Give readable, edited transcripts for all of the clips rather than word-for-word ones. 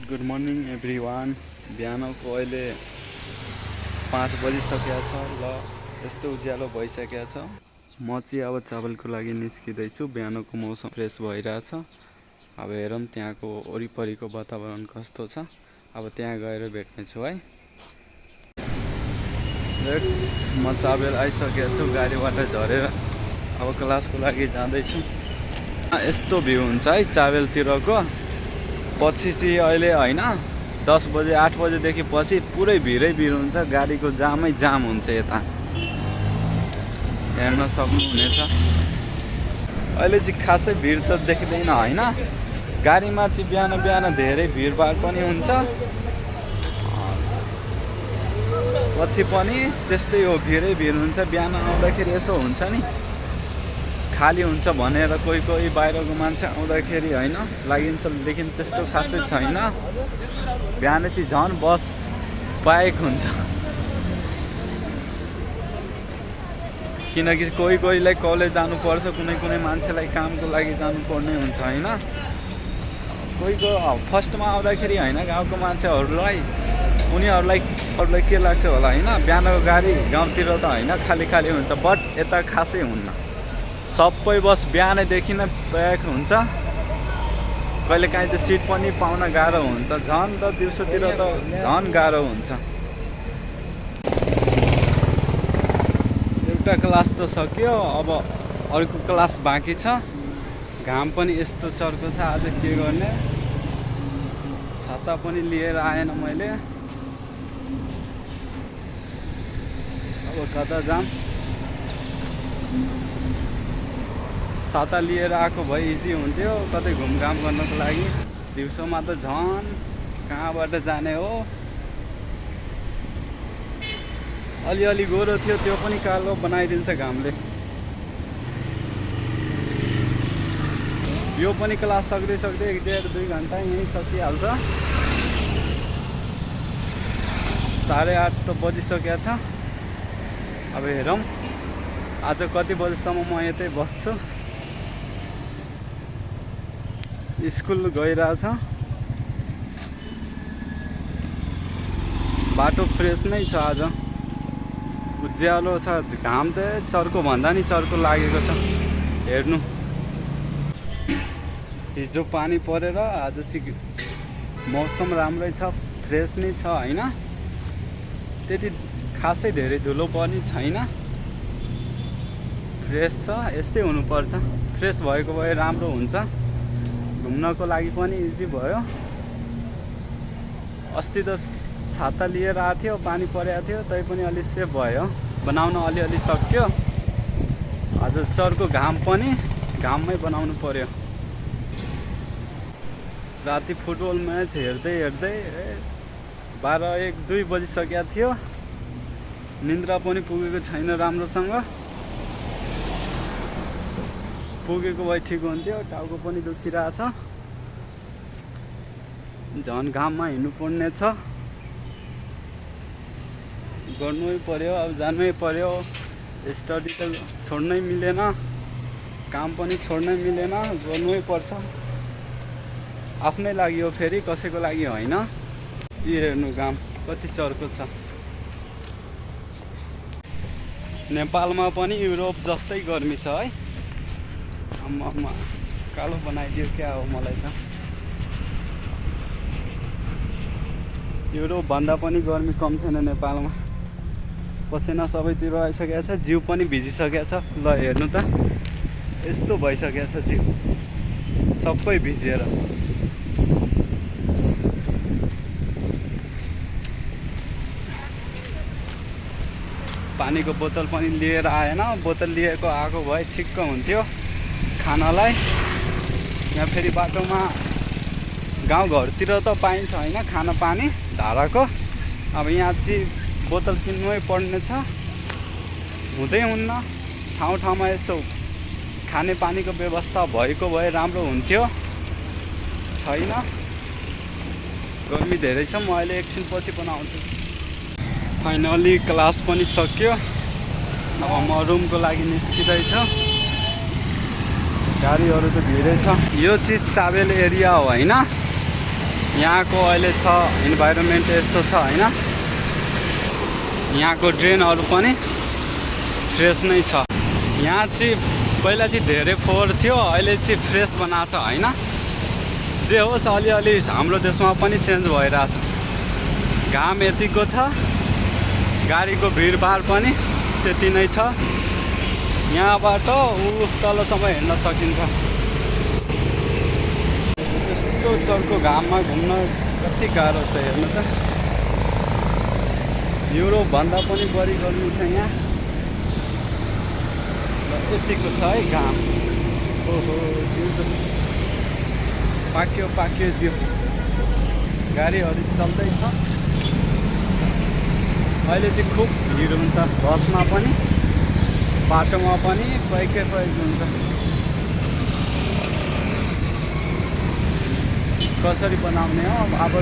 Good morning everyone. बिहानको अहिले 5 बजिसकेको छ। ल यस्तो उज्यालो भइसकेको छ। म चाहिँ अब ट्राभलको लागि निस्किँदैछु। बिहानको मौसम फ्रेस भइरहेछ। अब हेरौँ त्यहाँको वरिपरिको वातावरण कस्तो छ। अब त्यहाँ गएर भेट्नेछु है। म चाबेल आइसकेको छु गाडीबाट झरेर। अब क्लासको लागि जाँदैछु। यस्तो भ्यू हुन्छ है चाबेलतिरको। पछि चाहिँ अहिले होइन 10 बजे 8 बजेदेखि पछि पुरै भिडै भिड हुन्छ। गाडीको जामै जाम हुन्छ। यता हेर्न सक्नुहुनेछ। अहिले चाहिँ खासै भिड त देखिँदैन होइन। गाडीमा चाहिँ बिहान बिहान धेरै भिडभाड पनि हुन्छ। पछि पनि त्यस्तै हो, भिडै भिड हुन्छ। बिहान आउँदाखेरि यसो हुन्छ नि, खाली हुन्छ भनेर कोही बाहिरको मान्छे आउँदाखेरि होइन लागिन्छ, लेकिन त्यस्तो खासै छैन। बिहान चाहिँ झन् बस पाएको हुन्छ। किनकि कोहीलाई कलेज जानुपर्छ, कुनै मान्छेलाई कामको लागि जानुपर्ने हुन्छ होइन। कोही फर्स्टमा आउँदाखेरि होइन गाउँको मान्छेहरूलाई उनीहरूलाई के लाग्छ होला होइन, बिहानको गाडी गाउँतिर त होइन खाली खाली हुन्छ। बट यता खासै हुन्न, सबै बस बिहानैदेखि नै प्याक हुन्छ। कहिलेकाहीँ त सिट पनि पाउन गाह्रो हुन्छ। झन् त दिउँसोतिर त झन् गाह्रो हुन्छ। एउटा क्लास त सक्यो, अब अर्को क्लास बाँकी छ। घाम पनि यस्तो चर्को छ, आज के गर्ने। छाता पनि लिएर आएन मैले। अब कता जाम। छाता लिएर आएको भए इजी हुन्थ्यो कतै घुमघाम गर्नको लागि। दिउँसोमा त झन् कहाँबाट जाने हो। अलिअलि गोरो थियो, त्यो पनि कालो बनाइदिन्छ घामले। यो पनि क्लास सक्दै 1.5-2 घन्टा यहीँ सकिहाल्छ। 8:30 त बजिसकेको छ। अब हेरौँ आज कति बजीसम्म म यतै बस्छु। स्कुल गइरहेछ। बाटो फ्रेस नै छ आज, उज्यालो छ। घाम त चर्को भन्दा नि चर्को लागेको छ। हेर्नु, हिजो पानी परेर आज चाहिँ मौसम राम्रै छ, फ्रेस नै छ होइन। त्यति खासै धेरै धुलो पनि छैन, फ्रेस छ। यस्तै हुनुपर्छ। फ्रेस भएको भए राम्रो हुन्छ, घुम्नको लागि पनि इजी भयो। अस्ति त छाता लिएर आएको थियो, पानी परेको थियो, तै पनि अलि सेफ भयो, बनाउन अलिअलि सक्यो। आज चर्को घाम पनि घाममै बनाउनु पर्यो। राति फुटबल म्याच हेर्दै 12-1-2 बजिसकेको थियो। निन्द्रा पनि पुगेको छैन राम्रोसँग। पुगेको भए ठिक हुन्थ्यो। टाउको पनि दुखिरहेछ। झन् घाममा हिँड्नु पर्ने छ। गर्नै पर्यो, अब जानै पर्यो। स्टडी त छोड्नै मिलेन, काम पनि छोड्नै मिलेन, गर्नै पर्छ। आफ्नै लागि हो, फेरि कसैको लागि होइन। यो हेर्नु घाम कति चर्को छ। नेपालमा पनि युरोप जस्तै गर्मी छ है। आम्मामा कालो बनाइदियो क्या हो मलाई त। युरोप भन्दा पनि गर्मी कम छैन नेपालमा। पसिना सबैतिर आइसकेको छ, जिउ पनि भिजिसकेको छ। ल हेर्नु त, यस्तो भइसकेको छ जिउ सबै भिजेर। पानीको बोतल पनि लिएर आएन। बोतल लिएको आएको भए ठिक्क हुन्थ्यो खानालाई। यहाँ फेरि बाटोमा गाउँघरतिर त पाइन्छ होइन खाना पानी धाराको। अब यहाँ चाहिँ बोतल किन्नै पर्ने छ। हुँदै हुन्न। ठाउँमा यसो खाने पानीको व्यवस्था भएको भए राम्रो हुन्थ्यो, छैन। गर्मी धेरै छ। म अहिले एकछिनपछि पनि आउँछु। फाइनली क्लास पनि सक्यो। अब म रुमको लागि निस्किँदैछु। गाडीहरू त भिडै छ। यो चाहिँ चाबेल एरिया हो होइन। यहाँको अहिले छ इन्भाइरोमेन्ट यस्तो छ होइन, यहाँको ड्रेनहरू पनि फ्रेस नै छ। यहाँ चाहिँ पहिला चाहिँ धेरै फोहोर थियो, अहिले चाहिँ फ्रेस बनाएको छ होइन। जे होस् अलिअलि हाम्रो देशमा पनि चेन्ज भइरहेछ। घाम यतिको छ, गाडीको भिडभाड पनि त्यति नै छ। यहाँबाट तलसम्म हेर्न सकिन्छ। यस्तो चर्को घाममा घुम्न कति गाह्रो छ हेर्नु त। युरोपभन्दा पनि बढी गर्मी छ यहाँ। यतिको छ है घाम। ओहो जिउ त पाक्यो जिउ। गाडीहरू चल्दैछ। अहिले चाहिँ खुब भिड हुन्छ, बसमा पनि बाटोमा पनि प्रयोगकै प्रयोग हुन्छ। कसरी बनाउने हो अब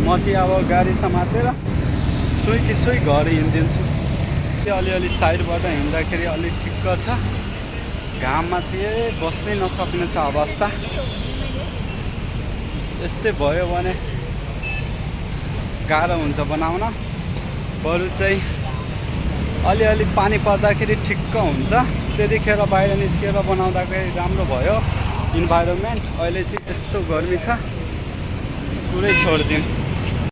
म चाहिँ अब गाडी समातेर सुई कि सुई घर हिँडिदिन्छु। अलिअलि साइडबाट हिँड्दाखेरि अलिक ठिक्क छ। घाममा चाहिँ बस्नै नसक्ने छ अवस्था। यस्तै भयो भने गाह्रो हुन्छ बनाउन। बरु चाहिँ अलिअलि पानी पर्दाखेरि ठिक्क हुन्छ, त्यतिखेर बाहिर निस्केर बनाउँदाखेरि राम्रो भयो इन्भाइरोमेन्ट। अहिले चाहिँ यस्तो गर्मी छ, पुरै छोडिदिउँ।